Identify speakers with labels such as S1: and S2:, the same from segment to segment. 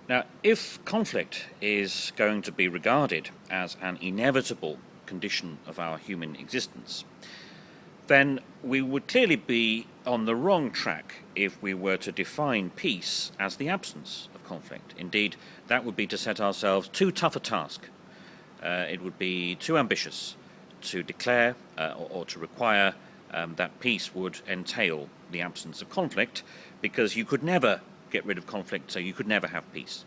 S1: Now, if conflict is going to be regarded as an inevitable condition of our human existence, then we would clearly be on the wrong track if we were to define peace as the absence of conflict. Indeed, that would be to set ourselves too tough a task. It would be too ambitious to declare or to require that peace would entail the absence of conflict, because you could never get rid of conflict, so you could never have peace.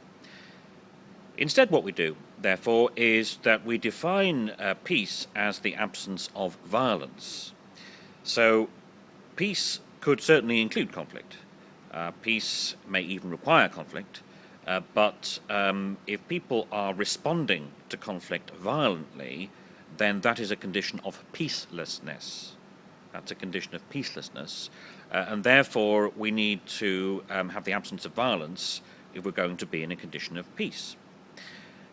S1: Instead, what we do, therefore, is that we define peace as the absence of violence. So, peace could certainly include conflict. Peace may even require conflict, but if people are responding to conflict violently, then that is a condition of peacelessness. That's a condition of peacelessness, and therefore we need to have the absence of violence if we're going to be in a condition of peace.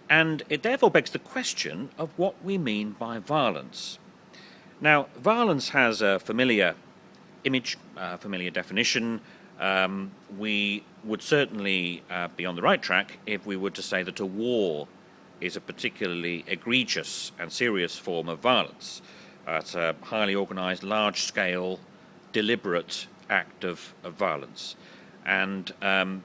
S1: And it therefore begs the question of what we mean by violence. Now, violence has a familiar image, familiar definition. We would certainly be on the right track if we were to say that a war is a particularly egregious and serious form of violence. It's a highly organized, large-scale, deliberate act of violence. And the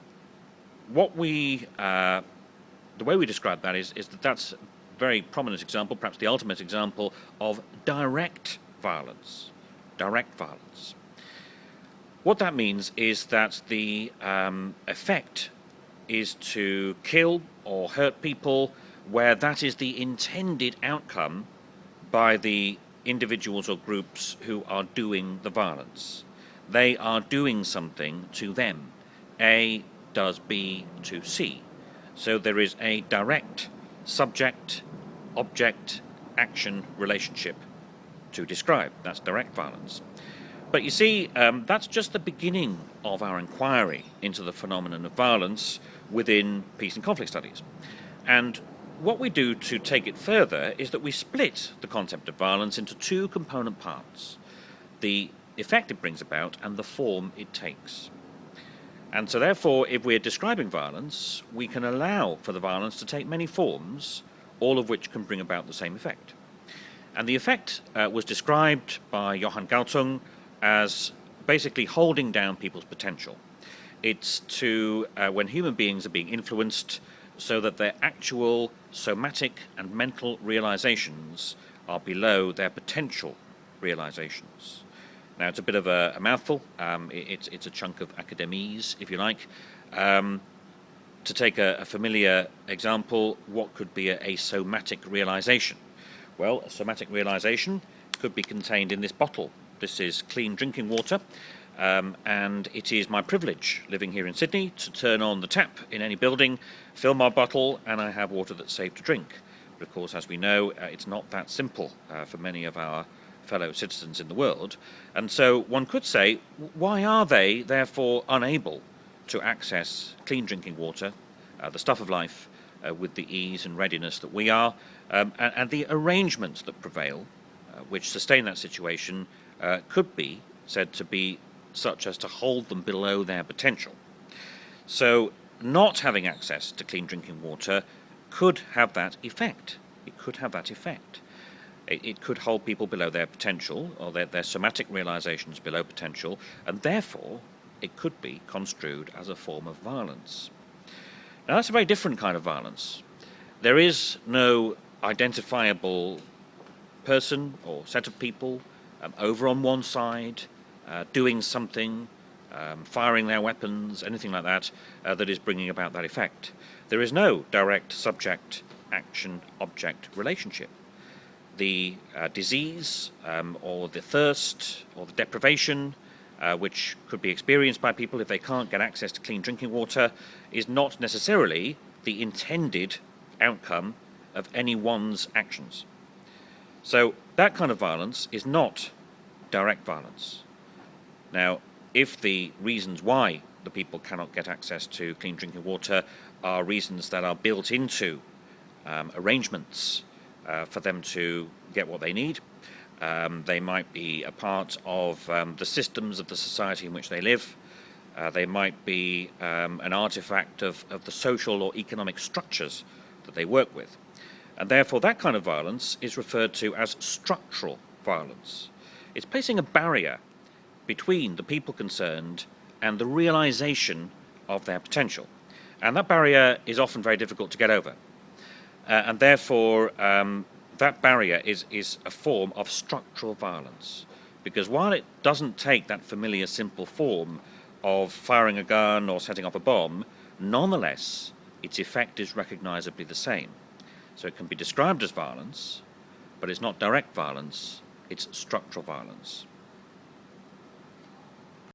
S1: way we describe that is that that's a very prominent example, perhaps the ultimate example, of direct violence. Direct violence. What that means is that the effect is to kill or hurt people where that is the intended outcome by the individuals or groups who are doing the violence. They are doing something to them. A does B to C. So there is a direct subject-object action relationship to describe. That's direct violence. But you see, that's just the beginning of our inquiry into the phenomenon of violence within peace and conflict studies. And what we do to take it further is that we split the concept of violence into two component parts: the effect it brings about and the form it takes. And so therefore, if we're describing violence, we can allow for the violence to take many forms, all of which can bring about the same effect. And the effect was described by Johann Galtung as basically holding down people's potential. It's to, when human beings are being influenced, so that their actual somatic and mental realizations are below their potential realizations. Now, it's a bit of a mouthful. It's a chunk of academies, if you like. To take a familiar example, what could be a somatic realization? Well, a somatic realization could be contained in this bottle. This is clean drinking water, and it is my privilege, living here in Sydney, to turn on the tap in any building, fill my bottle, and I have water that's safe to drink. But of course, as we know, it's not that simple for many of our fellow citizens in the world. And so one could say, why are they therefore unable to access clean drinking water, the stuff of life, with the ease and readiness that we are, and the arrangements that prevail, which sustain that situation, could be said to be such as to hold them below their potential. So not having access to clean drinking water could have that effect. It could have that effect. It could hold people below their potential, or their somatic realizations below potential, and therefore it could be construed as a form of violence. Now, that's a very different kind of violence. There is no identifiable person or set of people over on one side, doing something, firing their weapons, anything like that, that is bringing about that effect. There is no direct subject-action-object relationship. The disease or the thirst or the deprivation, which could be experienced by people if they can't get access to clean drinking water, is not necessarily the intended outcome of anyone's actions. So that kind of violence is not direct violence. Now, if the reasons why the people cannot get access to clean drinking water are reasons that are built into arrangements for them to get what they need, they might be a part of the systems of the society in which they live, They might be an artifact of the social or economic structures that they work with. And therefore, that kind of violence is referred to as structural violence. It's placing a barrier between the people concerned and the realization of their potential. And that barrier is often very difficult to get over. And therefore, that barrier is a form of structural violence. Because while it doesn't take that familiar, simple form of firing a gun or setting off a bomb, nonetheless, its effect is recognizably the same. So it can be described as violence, but it's not direct violence, it's structural violence.